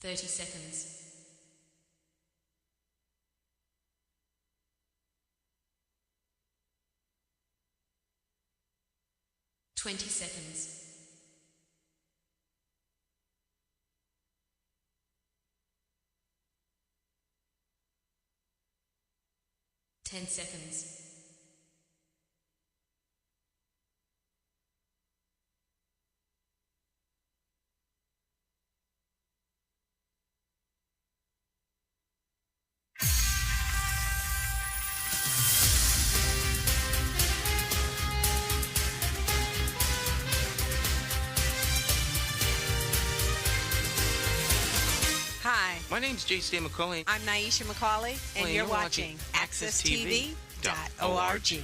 30 seconds. 20 seconds. 10 seconds. Hi, My name's J.C. McCauley. I'm Naisha McCauley, and Well, you're you're watching watching accesstv.org.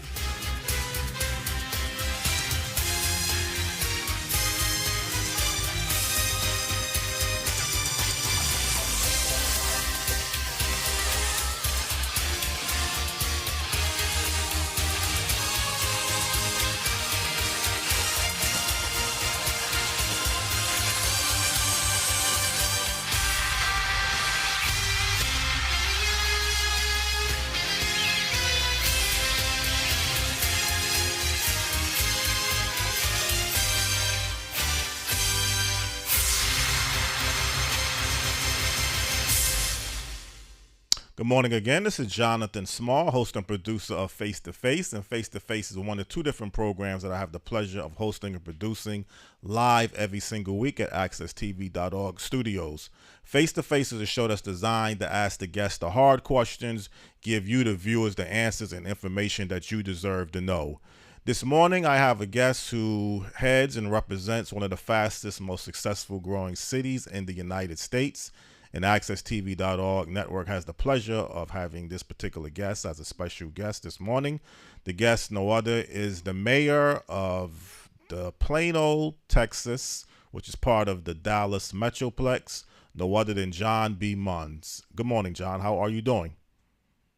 Good morning again. This is Jonathan Small, host and producer of Face to Face. And Face to Face is one of two different programs that I have the pleasure of hosting and producing live every single week at accesstv.org studios. Face to Face is a show that's designed to ask the guests the hard questions, give you, the viewers, the answers and information that you deserve to know. This morning, I have a guest who heads and represents one of the fastest, most successful growing cities in the United States. And AccessTV.org network has the pleasure of having this particular guest as a special guest this morning. The guest, no other, is the mayor of the Plano, Texas, which is part of the Dallas Metroplex, no other than John B. Muns. Good morning, John. How are you doing?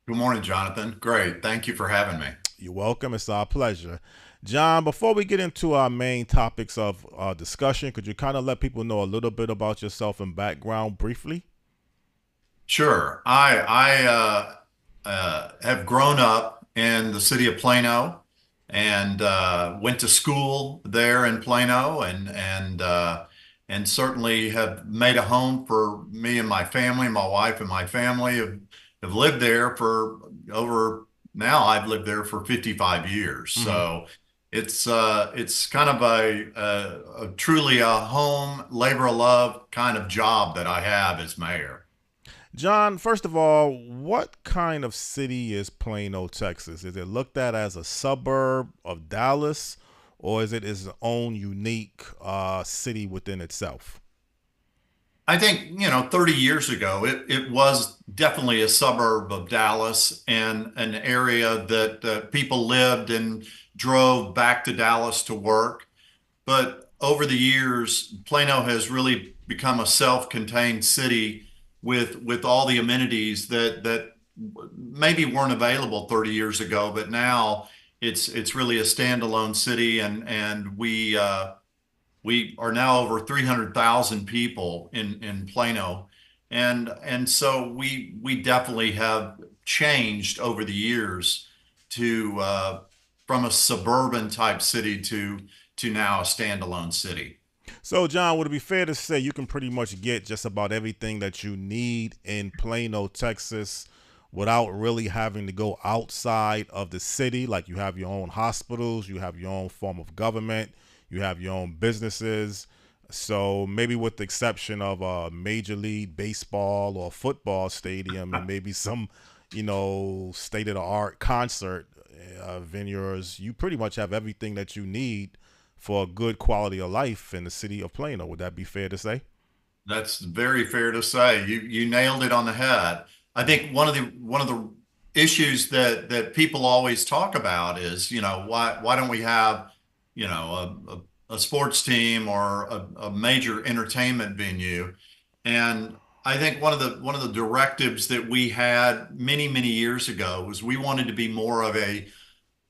Good morning, Jonathan. Great. Thank you for having me. You're welcome. It's our pleasure. John, before we get into our main topics of discussion, could you kind of let people know a little bit about yourself and background briefly? Sure. I have grown up in the city of Plano and went to school there in Plano and certainly have made a home for me and my family. My wife and my family have lived there for over now. I've lived there for 55 years. Mm-hmm. So it's kind of a truly a home labor of love kind of job that I have as mayor. John, first of all, what kind of city is Plano, Texas? Is it looked at as a suburb of Dallas, or is it its own unique city within itself? I think, 30 years ago, it was definitely a suburb of Dallas and an area that people lived and drove back to Dallas to work. But over the years, Plano has really become a self-contained city with all the amenities that maybe weren't available 30 years ago, but now it's really a standalone city, and we are now over 300,000 people in Plano, and so we definitely have changed over the years to from a suburban type city to now a standalone city. So, John, would it be fair to say you can pretty much get just about everything that you need in Plano, Texas, without really having to go outside of the city? Like, you have your own hospitals, you have your own form of government, you have your own businesses. So maybe with the exception of a major league baseball or football stadium and maybe some, state of the art concert venues, you pretty much have everything that you need for a good quality of life in the city of Plano. Would that be fair to say? That's very fair to say. You nailed it on the head. I think one of the issues that people always talk about is, why don't we have, a sports team or a major entertainment venue? And I think one of the directives that we had many years ago was we wanted to be more of a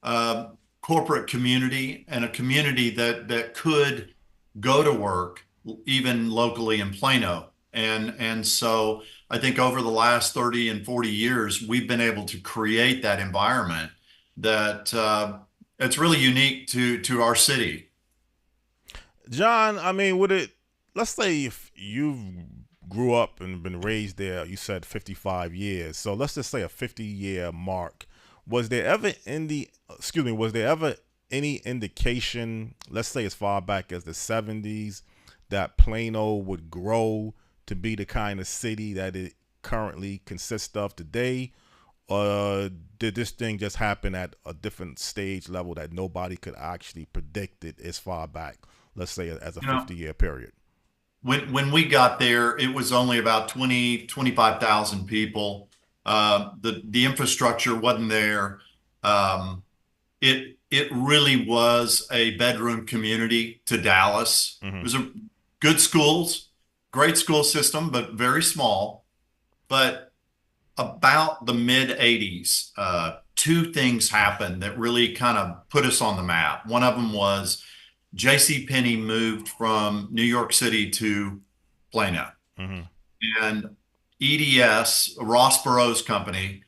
uh, corporate community and a community that could go to work even locally in Plano. And so I think over the last 30 and 40 years, we've been able to create that environment that it's really unique to our city. John, I mean, would it? Let's say if you grew up and been raised there, you said 55 years. So let's just say a 50-year mark. Was there ever was there ever any indication, let's say as far back as the 70s, that Plano would grow to be the kind of city that it currently consists of today? Or did this thing just happen at a different stage level that nobody could actually predict it as far back, let's say as a You know, 50-year period? when we got there, it was only about 25,000 people. The infrastructure wasn't there. It really was a bedroom community to Dallas. It Mm-hmm. was a good schools, great school system, but very small. But about the mid 80s, two things happened that really kind of put us on the map. One of them was J.C. Penney moved from New York City to Plano, Mm-hmm. and EDS, Ross Perot's company,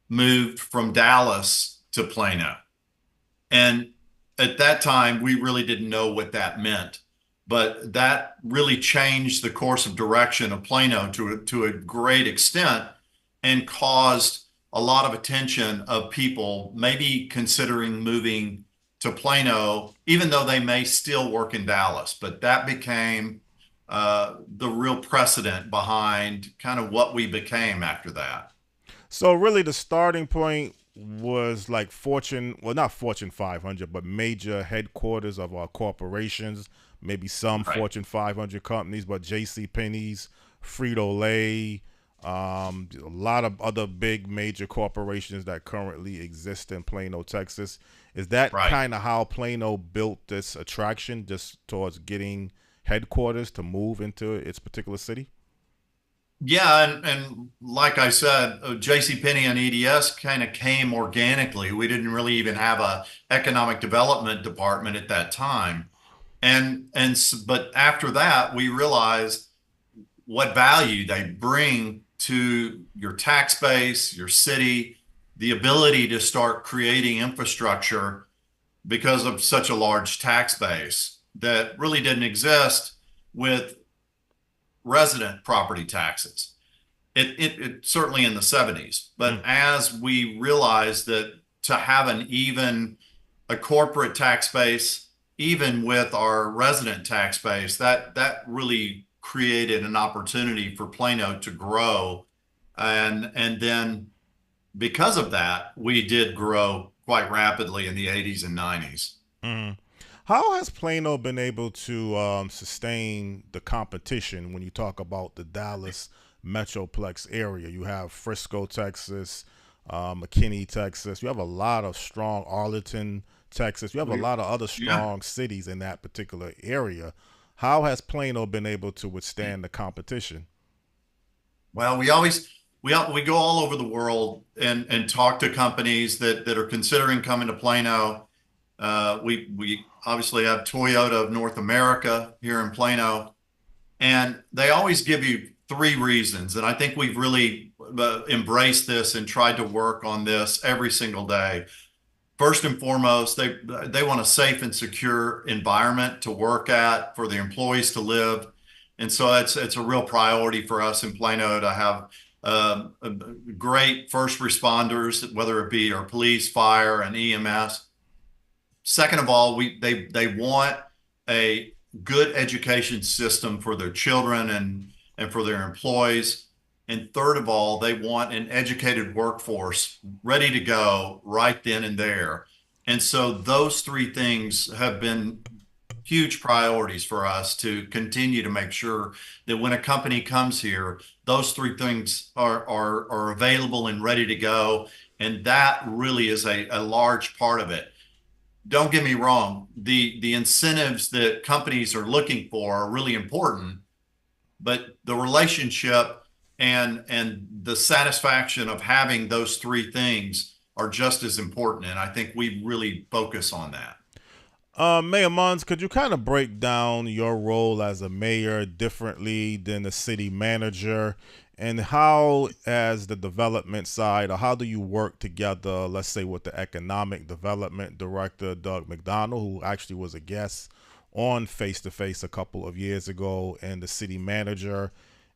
moved from Dallas to Plano. And at that time, we really didn't know what that meant. But that really changed the course of direction of Plano to a great extent and caused a lot of attention of people maybe considering moving to Plano, even though they may still work in Dallas. But that became the real precedent behind kind of what we became after that. So really, the starting point was like not Fortune 500, but major headquarters of our corporations. Maybe some Right. Fortune 500 companies, but J.C. Penney's, Frito Lay, a lot of other big major corporations that currently exist in Plano, Texas. Is that Right. kind of how Plano built this attraction, just towards getting headquarters to move into its particular city? Yeah, and like I said, JCPenney and EDS kind of came organically. We didn't really even have a economic development department at that time. But after that, we realized what value they bring to your tax base, your city, the ability to start creating infrastructure because of such a large tax base that really didn't exist with resident property taxes. It certainly in the 70s, but Mm. as we realized that to have a corporate tax base, even with our resident tax base, that really created an opportunity for Plano to grow. And then because of that, we did grow quite rapidly in the 80s and 90s. Mm. How has Plano been able to sustain the competition when you talk about the Dallas Metroplex area? You have Frisco, Texas, McKinney, Texas. You have a lot of strong Arlington, Texas. You have a We, lot of other yeah. strong cities in that particular area. How has Plano been able to withstand the competition? Well, we go all over the world and talk to companies that are considering coming to Plano. We obviously have Toyota of North America here in Plano, and they always give you three reasons. And I think we've really embraced this and tried to work on this every single day. First and foremost, they want a safe and secure environment to work at for the employees to live, and so it's a real priority for us in Plano to have uh, great first responders, whether it be our police, fire, and EMS. Second of all, they want a good education system for their children and for their employees. And third of all, they want an educated workforce ready to go right then and there. And so those three things have been huge priorities for us to continue to make sure that when a company comes here, those three things are available and ready to go. And that really is a large part of it. Don't get me wrong, the incentives that companies are looking for are really important, but the relationship and the satisfaction of having those three things are just as important. And I think we really focus on that. Mayor Muns, could you kind of break down your role as a mayor differently than the city manager? And how, as the development side, or how do you work together, let's say, with the economic development director, Doug McDonald, who actually was a guest on Face to Face a couple of years ago, and the city manager?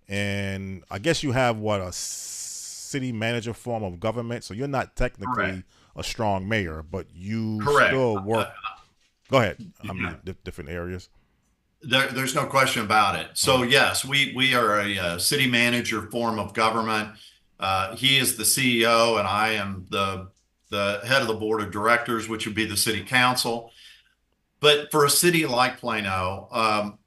And I guess you have what, a city manager form of government, so you're not Correct. technically a strong mayor, but you Correct. still work. Go ahead. I Yeah. mean, different areas. There's no question about it. So yes, we are a city manager form of government. He is the CEO, and I am the head of the board of directors, which would be the city council. But for a city like Plano,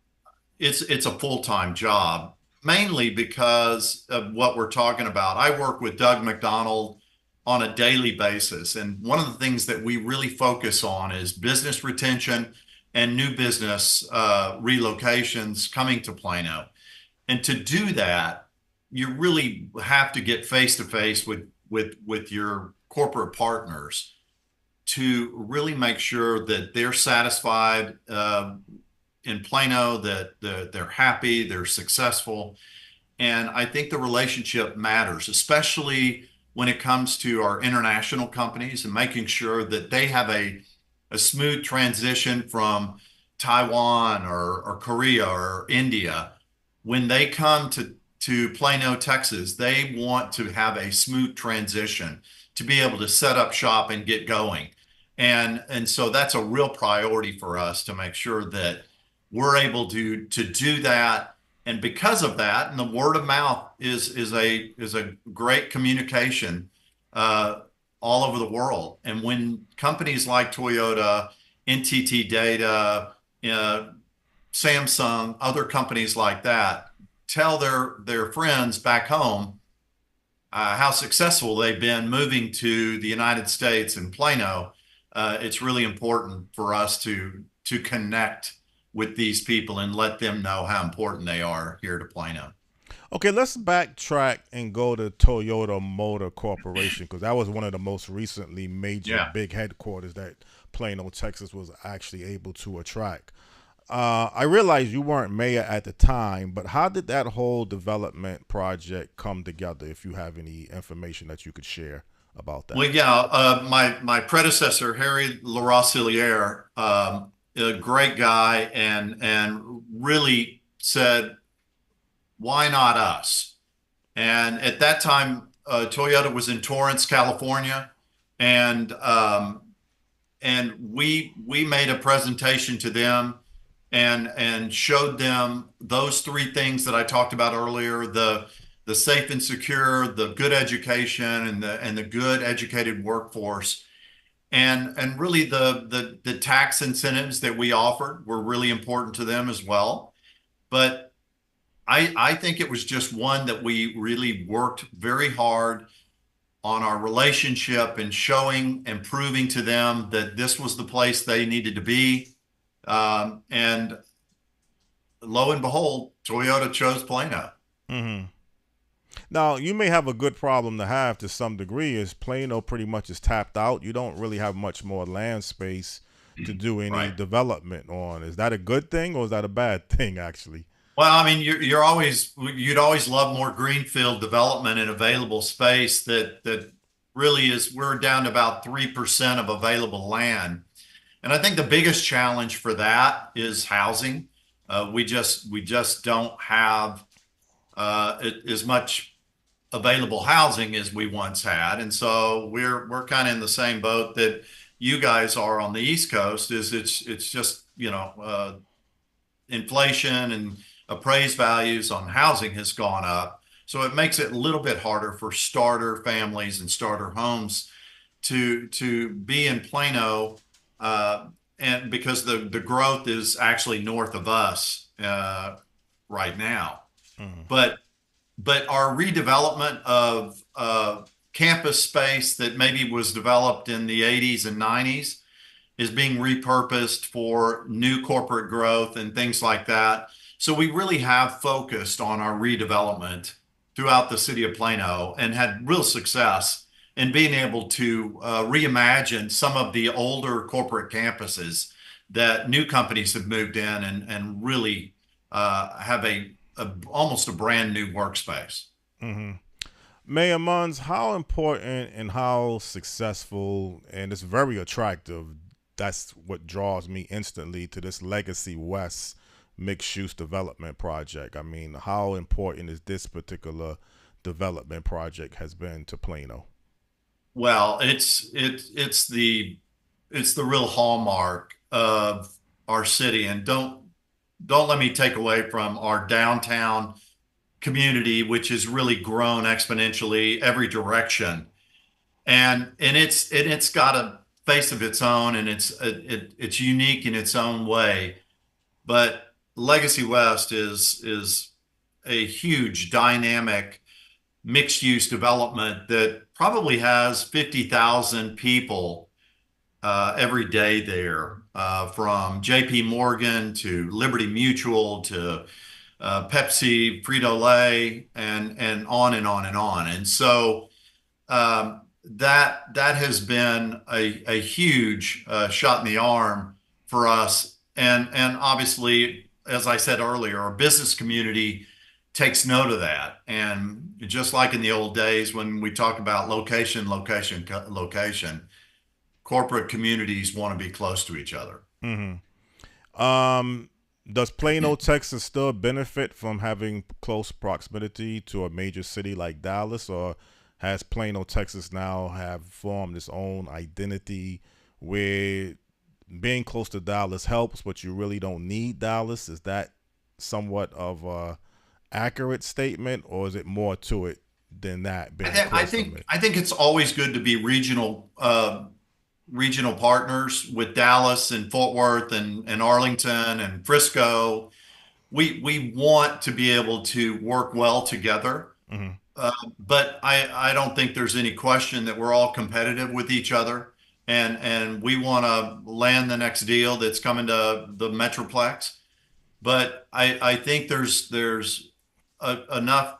it's a full-time job, mainly because of what we're talking about. I work with Doug McDonald on a daily basis, and one of the things that we really focus on is business retention and new business relocations coming to Plano. And to do that, you really have to get face to face with your corporate partners to really make sure that they're satisfied in Plano, that they're happy, they're successful. And I think the relationship matters, especially when it comes to our international companies and making sure that they have a smooth transition from Taiwan or Korea or India. When they come to Plano, Texas, they want to have a smooth transition to be able to set up shop and get going. And so that's a real priority for us to make sure that we're able to do that. And because of that, and the word of mouth is a great communication uh, all over the world. And when companies like Toyota, NTT Data, uh, Samsung, other companies like that tell their friends back home how successful they've been moving to the United States and Plano, it's really important for us to connect with these people and let them know how important they are here to Plano. Okay, let's backtrack and go to Toyota Motor Corporation, because that was one of the most recently major Yeah. big headquarters that Plano, Texas was actually able to attract. I realize you weren't mayor at the time, but how did that whole development project come together? If you have any information that you could share about that. Well, yeah, my predecessor, Harry Larosseliere, a great guy, and really said, "Why not us?" And at that time, Toyota was in Torrance, California, and we made a presentation to them and showed them those three things that I talked about earlier: the safe and secure, the good education, and the good educated workforce. And really the tax incentives that we offered were really important to them as well. But I think it was just one that we really worked very hard on our relationship and showing and proving to them that this was the place they needed to be. And lo and behold, Toyota chose Plano. Hmm. Now, you may have a good problem to have to some degree, is Plano pretty much is tapped out. You don't really have much more land space to do any Right. development on. Is that a good thing or is that a bad thing, actually? Well, I mean, you'd always love more greenfield development and available space that really is, we're down to about 3% of available land. And I think the biggest challenge for that is housing. We just don't have as much available housing as we once had. And so we're kind of in the same boat that you guys are on the East Coast. Is it's just, inflation and appraised values on housing has gone up. So it makes it a little bit harder for starter families and starter homes to be in Plano, and because the growth is actually north of us right now. Hmm. But our redevelopment of campus space that maybe was developed in the 80s and 90s is being repurposed for new corporate growth and things like that. So we really have focused on our redevelopment throughout the city of Plano and had real success in being able to reimagine some of the older corporate campuses that new companies have moved in and really have almost a brand new workspace. Mayor Muns, how important and how successful, and it's very attractive. That's what draws me instantly to this Legacy West mixed use development project. I mean, how important is this particular development project has been to Plano? Well, it's the real hallmark of our city, and don't let me take away from our downtown community, which has really grown exponentially every direction, and it's got a face of its own, and it's unique in its own way. But Legacy West is a huge dynamic mixed use development that probably has 50,000 people every day there, from JP Morgan to Liberty Mutual to Pepsi, Frito Lay, and on and on and on. And so that has been a huge shot in the arm for us. And obviously, as I said earlier, our business community takes note of that. And just like in the old days when we talk about location, location, location, corporate communities want to be close to each other. Um, does Plano, Texas still benefit from having close proximity to a major city like Dallas, or has Plano, Texas now have formed its own identity where being close to Dallas helps, but you really don't need Dallas? Is that somewhat of a accurate statement, or is it more to it than that? Being close to it. I think it's always good to be regional partners with Dallas and Fort Worth and Arlington and Frisco. We want to be able to work well together. But I don't think there's any question that we're all competitive with each other, and we want to land the next deal that's coming to the Metroplex. But I think there's enough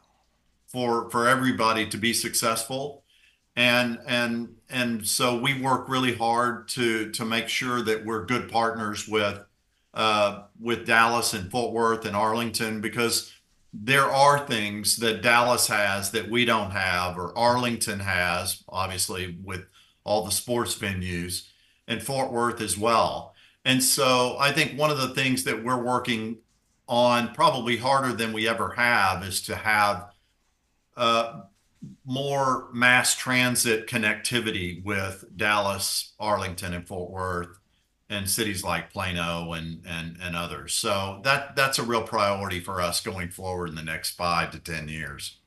for everybody to be successful, and so we work really hard to make sure that we're good partners with Dallas and Fort Worth and Arlington, because there are things that Dallas has that we don't have, or Arlington has, obviously, with all the sports venues, and Fort Worth as well. And so I think one of the things that we're working on probably harder than we ever have is to have uh, more mass transit connectivity with Dallas, Arlington, and Fort Worth, and cities like Plano and others. So that's a real priority for us going forward in the next 5 to 10 years.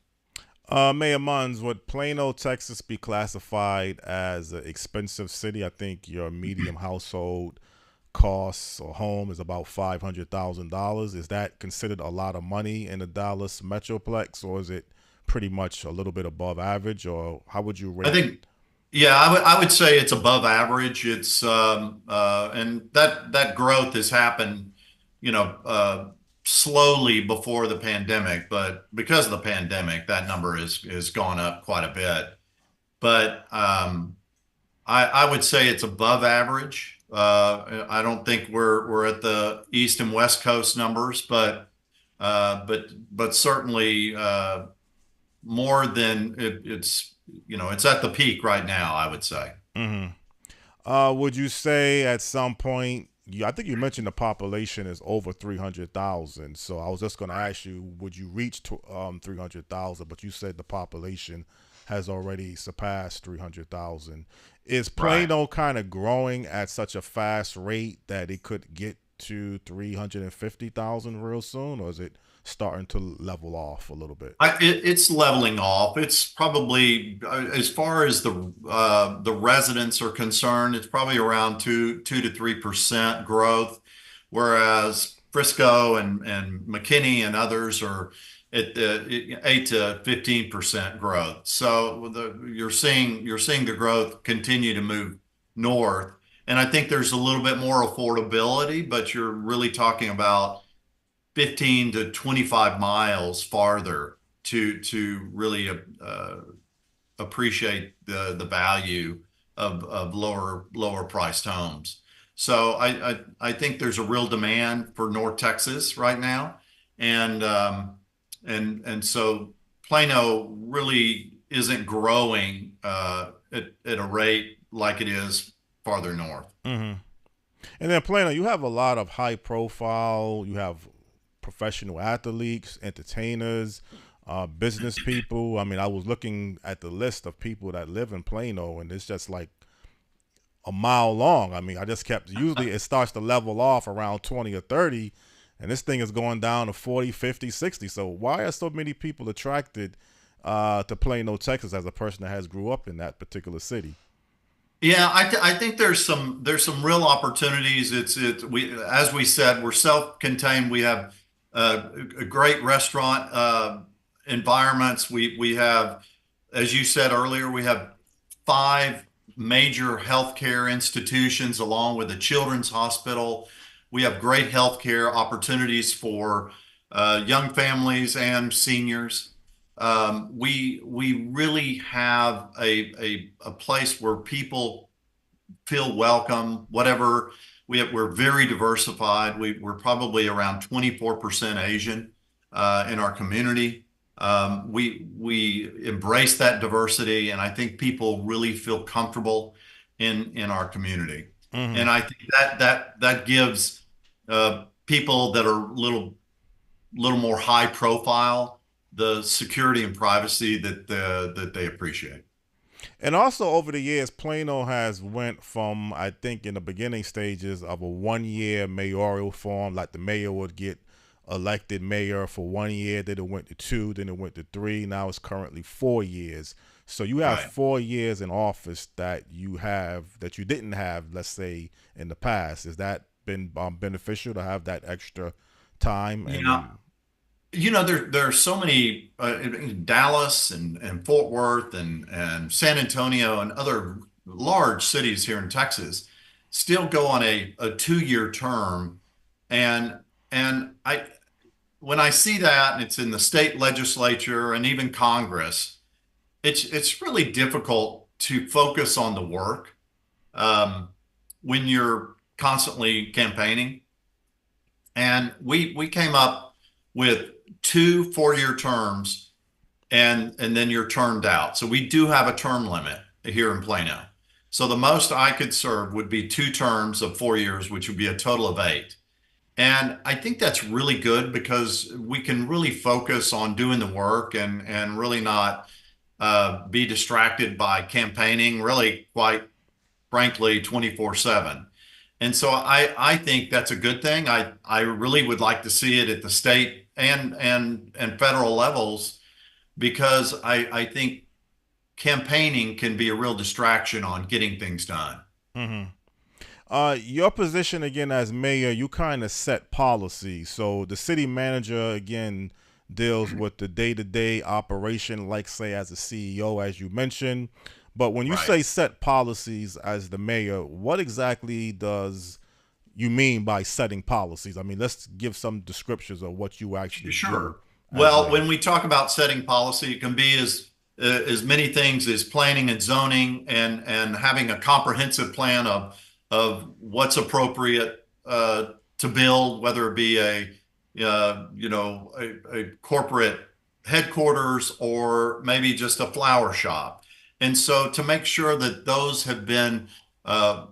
Mayor Muns, would Plano, Texas be classified as an expensive city? I think your medium household costs or home is about $500,000. Is that considered a lot of money in the Dallas Metroplex, or is it pretty much a little bit above average, or how would you I rate it? think, yeah, I would say it's above average. It's and that growth has happened, you know, slowly before the pandemic, but because of the pandemic, that number is gone up quite a bit. But I would say it's above average. I don't think we're at the East and West Coast numbers, but certainly more than it's it's at the peak right now, I would say. Would you say at some point, I think you mentioned the population is over 300,000. So I was just going to ask you, would you reach to 300,000? But you said the population has already surpassed 300,000. Is Right. Plano kind of growing at such a fast rate that it could get to 350,000 real soon, or is it starting to level off a little bit? It's leveling off. It's probably, as far as the residents are concerned, it's probably around 2 to 3% growth, whereas Frisco and McKinney and others are at the 8 to 15% growth. So you're seeing the growth continue to move north, and I think there's a little bit more affordability, but you're really talking about 15 to 25 miles farther to really appreciate the value of lower priced homes. So I think there's a real demand for North Texas right now, and and so Plano really isn't growing at a rate like it is farther north. Hmm. And then Plano, you have a lot of high profile. You have professional athletes, entertainers, business people. I mean, I was looking at the list of people that live in Plano, and it's just like a mile long. I mean, I just kept, usually it starts to level off around 20 or 30, and this thing is going down to 40, 50, 60. So why are so many people attracted to Plano, Texas, as a person that has grew up in that particular city? Yeah, I think there's some real opportunities. It's we as we said, we're self-contained. We have a great restaurant environments. We have, as you said earlier, we have five major healthcare institutions along with a children's hospital. We have great healthcare opportunities for young families and seniors. We really have a place where people feel welcome, whatever. We're very diversified. We're probably around 24% Asian in our community. We embrace that diversity, and I think people really feel comfortable in our community. Hmm. And I think that gives people that are little more high profile the security and privacy that they appreciate. And also over the years, Plano has went from, I think, in the beginning stages of a 1 year mayoral form, like the mayor would get elected mayor for 1 year, then it went to two, then it went to three. Now it's currently 4 years. So you have Right. 4 years in office that you didn't have, let's say, in the past. Has that been beneficial to have that extra time? And Yeah. then, There are so many Dallas and Fort Worth and San Antonio and other large cities here in Texas still go on a 2 year term. And I when I see that and it's in the state legislature and even Congress, it's really difficult to focus on the work when you're constantly campaigning. And we came up with 2 4 year terms, and then you're termed out. So we do have a term limit here in Plano. So the most I could serve would be 2 terms of 4 years, which would be a total of 8. And I think that's really good because we can really focus on doing the work and really not be distracted by campaigning, really, quite frankly, 24/7. And so I think that's a good thing. I really would like to see it at the state and federal levels because I think campaigning can be a real distraction on getting things done. mhm. Your position again as mayor, you kind of set policy. So the city manager again deals with the day-to-day operation, like say as a CEO, as you mentioned. But when you Right. say set policies as the mayor, what exactly does you mean by setting policies? I mean, let's give some descriptions of what you actually do Sure. as Well, mayor. when we talk about setting policy, it can be as many things as planning and zoning and having a comprehensive plan of what's appropriate to build, whether it be a corporate headquarters or maybe just a flower shop. And so to make sure that those have been uh,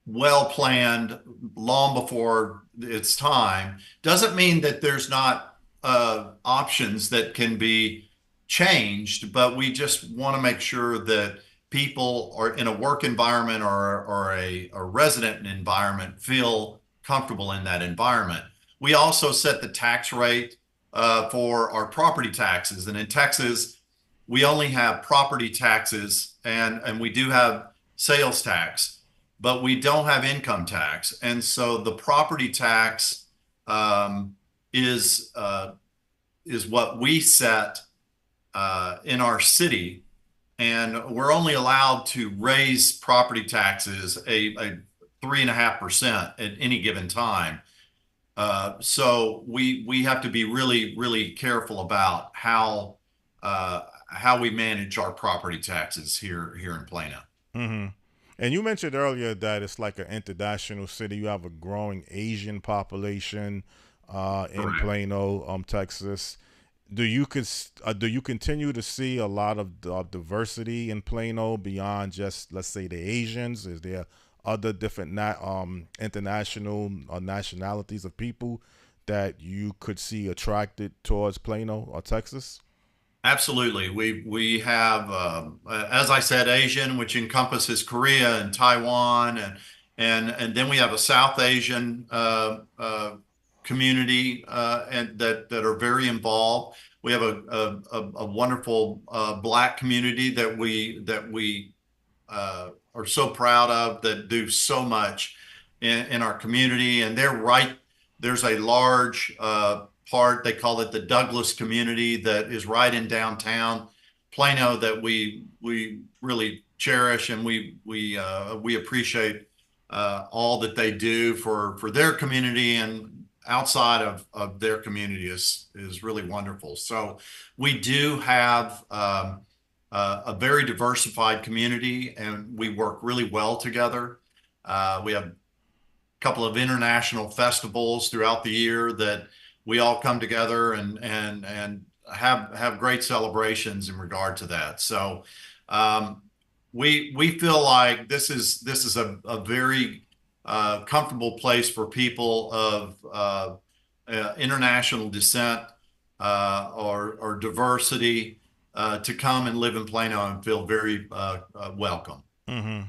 well planned long before its time doesn't mean that there's not options that can be changed, but we just want to make sure that people are in a work environment or a resident environment feel comfortable in that environment. We also set the tax rate for our property taxes. And in Texas, we only have property taxes and we do have sales tax, but we don't have income tax. And so the property tax um, is is what we set in our city, and we're only allowed to raise property taxes a 3.5% at any given time. So we have to be really careful about how we manage our property taxes here in Plano. Hmm. And you mentioned earlier that it's like an international city. You have a growing Asian population in Correct. Plano, Texas. Do you continue to see a lot of diversity in Plano beyond just, let's say, the Asians? Is there other different international nationalities of people that you could see attracted towards Plano or Texas? Absolutely. We have, as I said, Asian, which encompasses Korea and Taiwan, and then we have a South Asian community and that are very involved. We have a wonderful Black community that we are so proud of, that do so much in our community. And there's a large part, they call it the Douglas community, that is right in downtown Plano, that we really cherish, and we appreciate all that they do for their community, and outside of their community is really wonderful. So we do have a very diversified community, and we work really well together. We have a couple of international festivals throughout the year that we all come together and have great celebrations in regard to that. So we feel like this is a very comfortable place for people of international descent or diversity to come and live in Plano and feel very welcome. Hmm.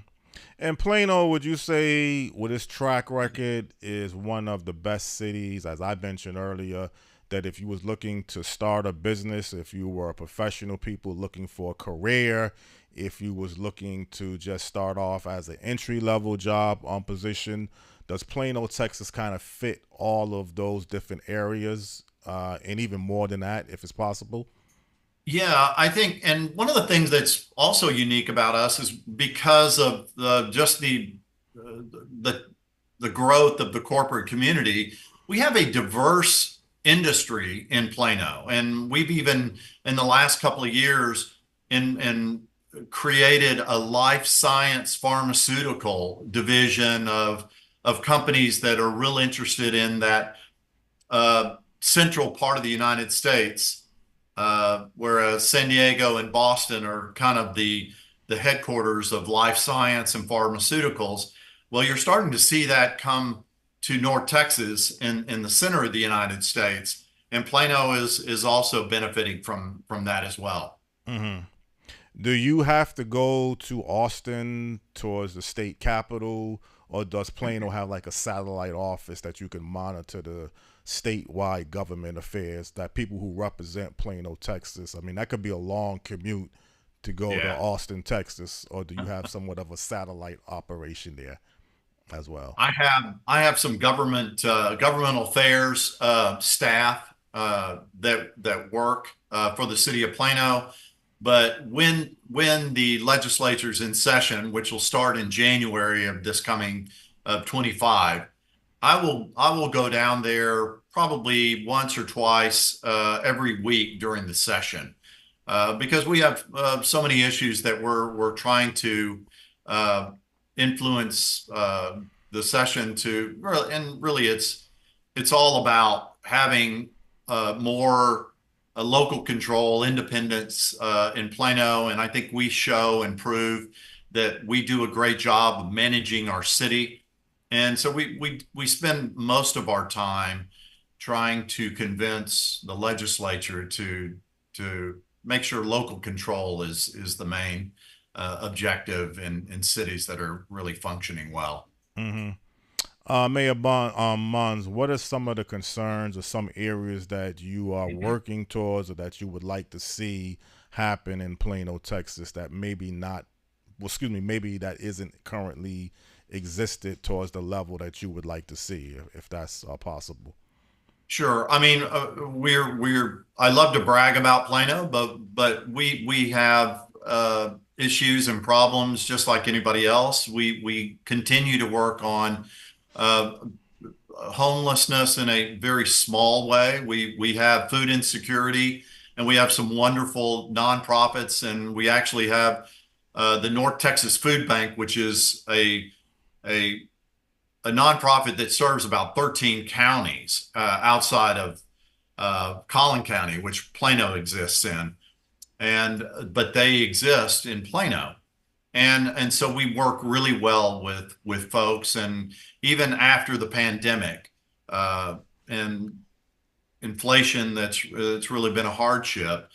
And Plano, would you say, with its track record, is one of the best cities, as I mentioned earlier, that if you was looking to start a business, if you were a professional, people looking for a career, if you was looking to just start off as an entry level job position, does Plano, Texas kind of fit all of those different areas, and even more than that, if it's possible? Yeah, I think, and one of the things that's also unique about us is because of the the growth of the corporate community, we have a diverse industry in Plano, and we've even in the last couple of years in created a life science pharmaceutical division of companies that are real interested in that central part of the United States, whereas San Diego and Boston are kind of the headquarters of life science and pharmaceuticals. Well, you're starting to see that come to North Texas in the center of the United States, and Plano is also benefiting from that as well. Hmm. Do you have to go to Austin towards the state capital, or does Plano have like a satellite office that you can monitor the statewide government affairs, that people who represent Plano, Texas? I mean, that could be a long commute to go to Yeah. Austin, Texas, or do you have somewhat of a satellite operation there as well? I have some governmental affairs staff that work for the city of Plano. But when the legislature's in session, which will start in January of this coming of 25, I will go down there probably once or twice every week during the session, because we have so many issues that we're trying to uh, influence the session to really, and really it's all about having more local control, independence in Plano, and I think we show and prove that we do a great job of managing our city. And so we spend most of our time trying to convince the legislature to make sure local control is the main objective in cities that are really functioning well. Hmm. Muns, what are some of the concerns or some areas that you are working towards, or that you would like to see happen in Plano, Texas, that maybe not, well, excuse me, maybe that isn't currently existed towards the level that you would like to see, if that's possible? Sure. I mean, I love to brag about Plano, but we have issues and problems just like anybody else. We continue to work on uh, homelessness in a very small way. We have food insecurity, and we have some wonderful nonprofits, and we actually have the North Texas Food Bank, which is a a nonprofit that serves about 13 counties outside of Collin County, which Plano exists in, and but they exist in Plano, and so we work really well with folks, and even after the pandemic and inflation, that's really been a hardship.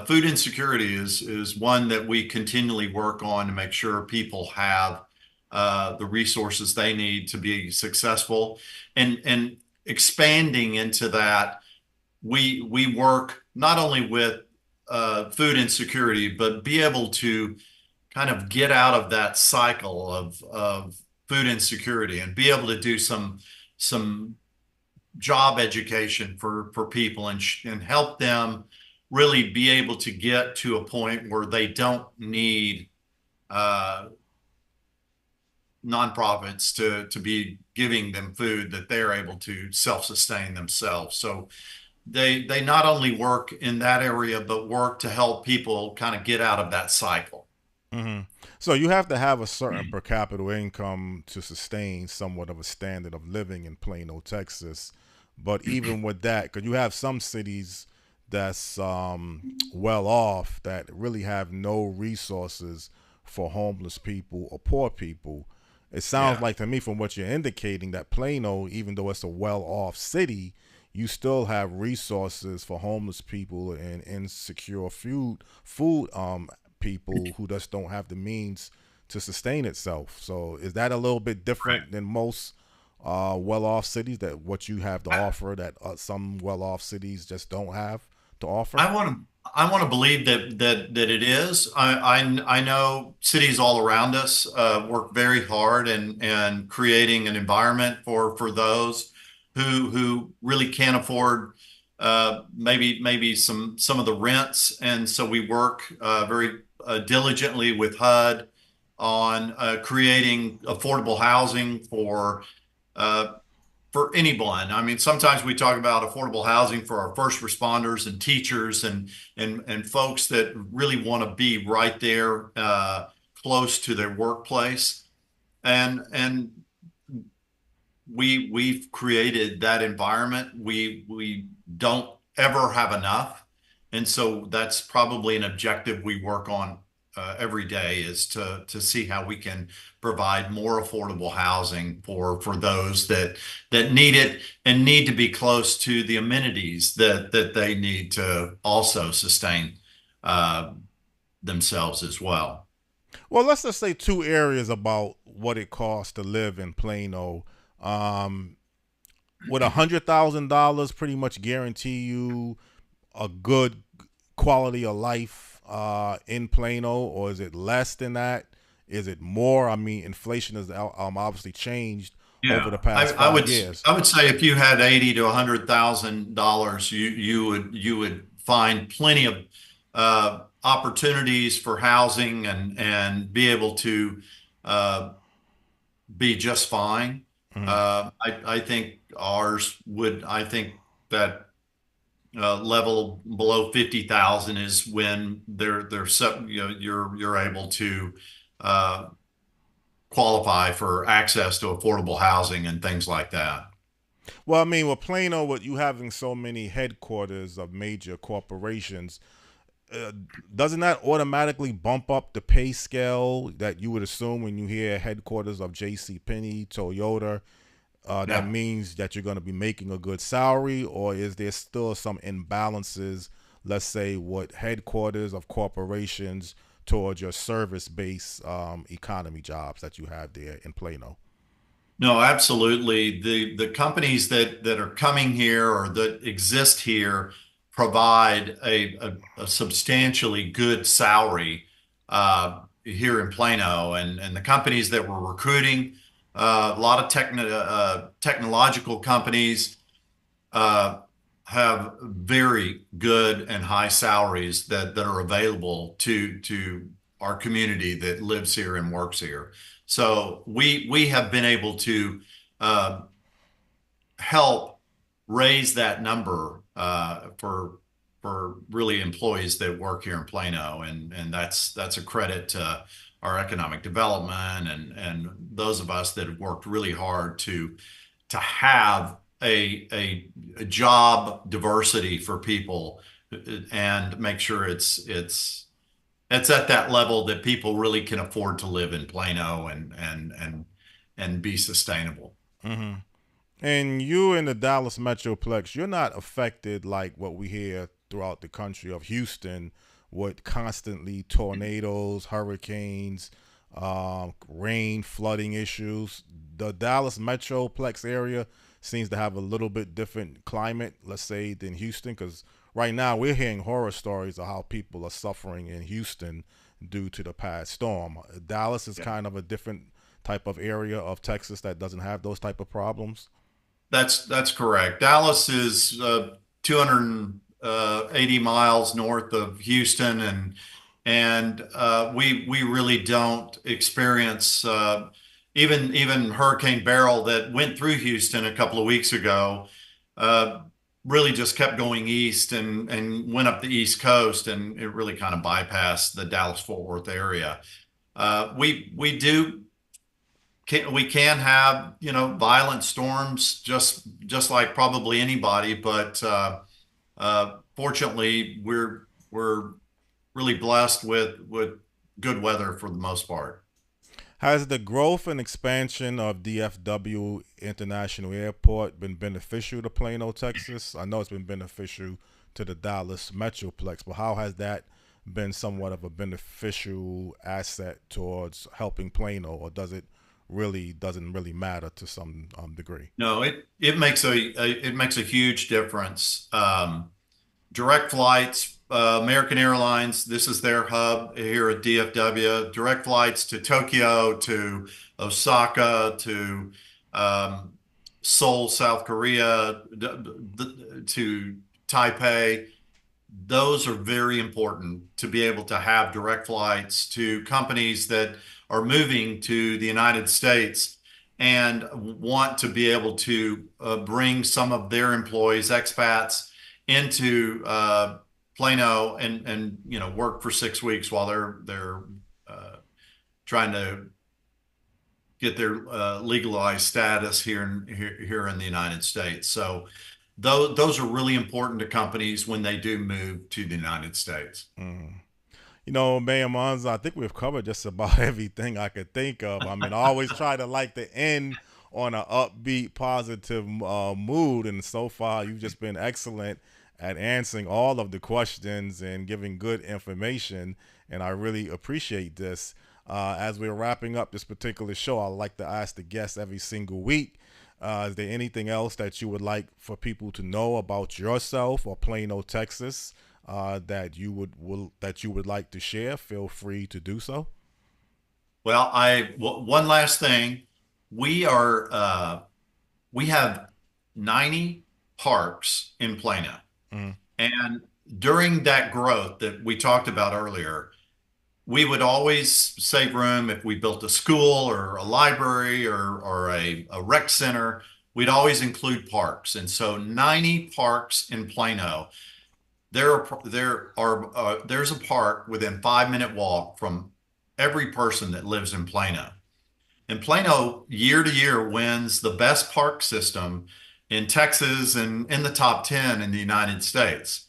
Food insecurity is one that we continually work on to make sure people have the resources they need to be successful, and expanding into that, we work not only with food insecurity, but be able to kind of get out of that cycle of food insecurity and be able to do some job education for people, and help them really be able to get to a point where they don't need uh, nonprofits to be giving them food, that they're able to self-sustain themselves. So they not only work in that area, but work to help people kind of get out of that cycle. Hmm. So you have to have a certain per capita income to sustain somewhat of a standard of living in Plano, Texas. But even with that, because you have some cities that's well off that really have no resources for homeless people or poor people. It sounds Yeah. like to me, from what you're indicating, that Plano, even though it's a well off city, you still have resources for homeless people and insecure food people who just don't have the means to sustain itself. So is that a little bit Right. different than most well-off cities, that what you have to offer that some well-off cities just don't have to offer? I want to believe that it is. I know cities all around us work very hard and creating an environment for those who really can't afford maybe some of the rents, and so we work very diligently with HUD on creating affordable housing uh, for anyone. I mean, sometimes we talk about affordable housing for our first responders and teachers, and folks that really want to be right there, close to their workplace. And we've created that environment. We don't ever have enough, and so that's probably an objective we work on every day, is to see how we can provide more affordable housing for those that need it, and need to be close to the amenities that they need to also sustain uh, themselves as well. Well, let's just say two areas about what it costs to live in Plano. Um, would $100,000 pretty much guarantee you a good quality of life in Plano, or is it less than that? Is it more? I mean, inflation has obviously changed over Yeah, the past I five would years. I would say if you had 80 to $100,000, you would find plenty of opportunities for housing, and be able to uh, be just fine. Mhm. I think ours would. I think that level below 50,000 is when you're able to uh, qualify for access to affordable housing and things like that. Well, I mean, with Plano, with you having so many headquarters of major corporations, uh, doesn't that automatically bump up the pay scale that you would assume when you hear headquarters of J.C. Penney, Toyota? That Yeah. means that you're going to be making a good salary, or is there still some imbalances, let's say, with headquarters of corporations towards your service-based economy jobs that you have there in Plano? No, absolutely. The companies that are coming here or that exist here provide a substantially good salary here in Plano, and the companies that we're recruiting, a lot of technological companies uh, have very good and high salaries that are available to our community that lives here and works here. So we have been able to help raise that number for for really employees that work here in Plano, and that's a credit to our economic development and those of us that have worked really hard to have a job diversity for people and make sure it's at that level that people really can afford to live in Plano and be sustainable. Hmm. And you in the Dallas Metroplex, you're not affected like what we hear throughout the country of Houston with constantly tornadoes, hurricanes, rain, flooding issues. The Dallas Metroplex area seems to have a little bit different climate, let's say, than Houston, because right now we're hearing horror stories of how people are suffering in Houston due to the past storm. Dallas is Yeah. kind of a different type of area of Texas that doesn't have those type of problems. That's correct. Dallas is 280 miles north of Houston, and we really don't experience even Hurricane Beryl that went through Houston a couple of weeks ago. Uh, Really just kept going east and went up the East Coast, and it really kind of bypassed the Dallas Fort Worth area. We can have violent storms just like probably anybody, but fortunately we're really blessed with good weather for the most part. Has the growth and expansion of DFW International Airport been beneficial to Plano, Texas? I know it's been beneficial to the Dallas Metroplex, but how has that been somewhat of a beneficial asset towards helping Plano, or doesn't really matter to some degree? No, it makes it makes a huge difference. Direct flights, American Airlines, this is their hub here at DFW. Direct flights to Tokyo, to Osaka, to um, Seoul, South Korea, to Taipei. Those are very important to be able to have direct flights to companies that are moving to the United States and want to be able to bring some of their employees, expats, into Plano and work for 6 weeks while they're trying to get their legalized status here in the United States. So those are really important to companies when they do move to the United States. Mm. Mayor Muns, I think we've covered just about everything I could think of. I mean, I always try to like to end on an upbeat, positive mood, and so far you've just been excellent at answering all of the questions and giving good information, and I really appreciate this. As we're wrapping up this particular show, I like to ask the guests every single week, is there anything else that you would like for people to know about yourself or Plano, Texas, that you would like to share? Feel free to do so. Well, one last thing. We are we have 90 parks in Plano. Mm. And during that growth that we talked about earlier, we would always save room if we built a school or a library or a rec center. We'd always include parks. And so 90 parks in Plano. There's a park within 5-minute walk from every person that lives in Plano. And Plano, year to year, wins the best park system in Texas and in the top 10 in the United States.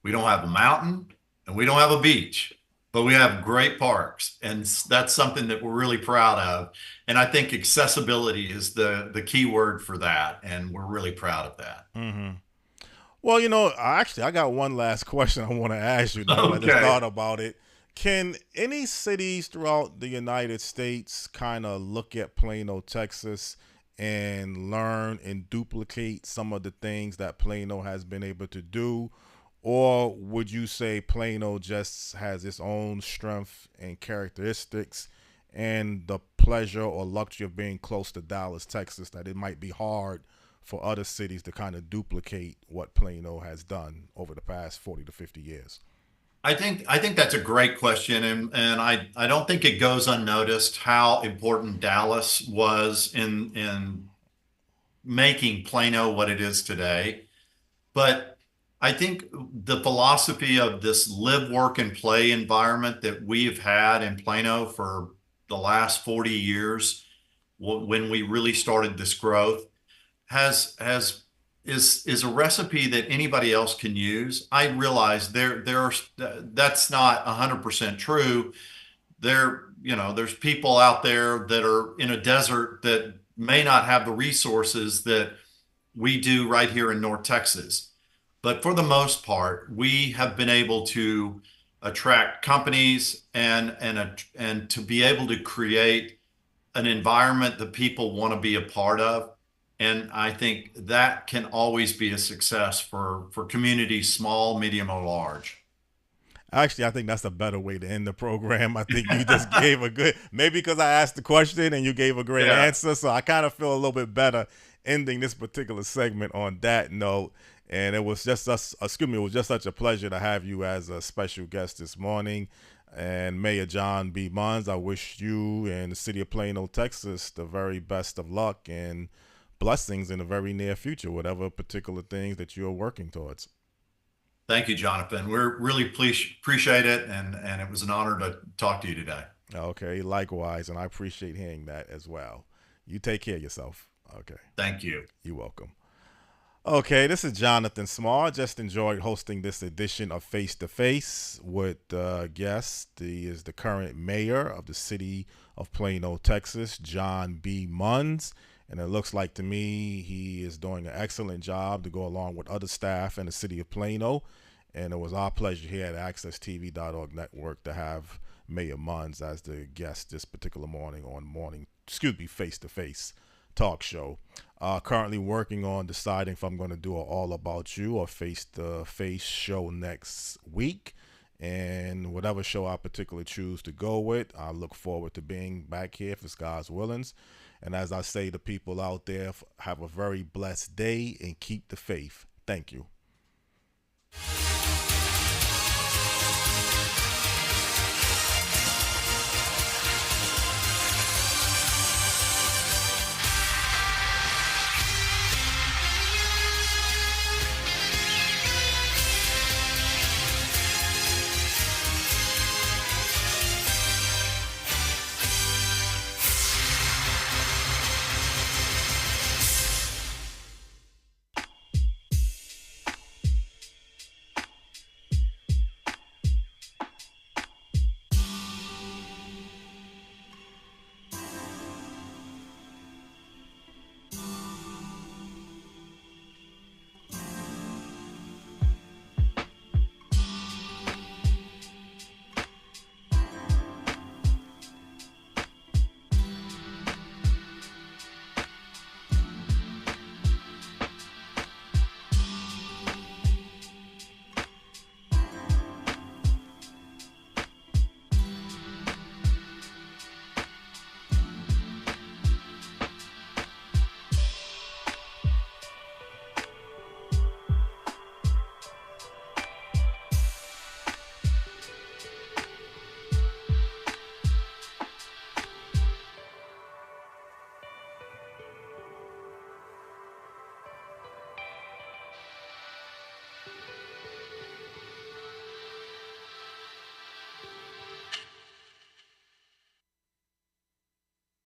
We don't have a mountain and we don't have a beach, but we have great parks. And that's something that we're really proud of. And I think accessibility is the key word for that. And we're really proud of that. Mm-hmm. Well, I got one last question I want to ask you now that I just Okay. thought about it. Can any cities throughout the United States kind of look at Plano, Texas, and learn and duplicate some of the things that Plano has been able to do? Or would you say Plano just has its own strength and characteristics and the pleasure or luxury of being close to Dallas, Texas, that it might be hard for other cities to kind of duplicate what Plano has done over the past 40 to 50 years? I think that's a great question, and I don't think it goes unnoticed how important Dallas was in making Plano what it is today. But I think the philosophy of this live, work, and play environment that we've had in Plano for the last 40 years, when we really started this growth, has is a recipe that anybody else can use. I realize there are that's not 100% true. There's people out there that are in a desert that may not have the resources that we do right here in North Texas. But for the most part, we have been able to attract companies and to be able to create an environment that people want to be a part of. And I think that can always be a success for communities, small, medium, or large. Actually, I think that's a better way to end the program. I think you just gave a good, maybe because I asked the question and you gave a great Yeah. answer. So I kind of feel a little bit better ending this particular segment on that note. And it was just us, excuse me, it was just such a pleasure to have you as a special guest this morning. And Mayor John B. Muns, I wish you and the city of Plano, Texas, the very best of luck and blessings in the very near future, whatever particular things that you're working towards. Thank you, Jonathan. We're really appreciate it, and it was an honor to talk to you today. Okay, likewise, and I appreciate hearing that as well. You take care of yourself. Okay, Thank you. you're welcome. Okay, this is Jonathan Small. Just enjoyed hosting this edition of Face to Face with guest. He is the current mayor of the city of Plano, Texas, John B. Muns. And it looks like to me he is doing an excellent job to go along with other staff in the city of Plano. And it was our pleasure here at AccessTV.org Network to have Mayor Muns as the guest this particular morning on Face to Face talk show. Currently working on deciding if I'm going to do an All About You or Face to Face show next week. And whatever show I particularly choose to go with, I look forward to being back here if it's God's willings. And as I say to people out there, have a very blessed day and keep the faith. Thank you.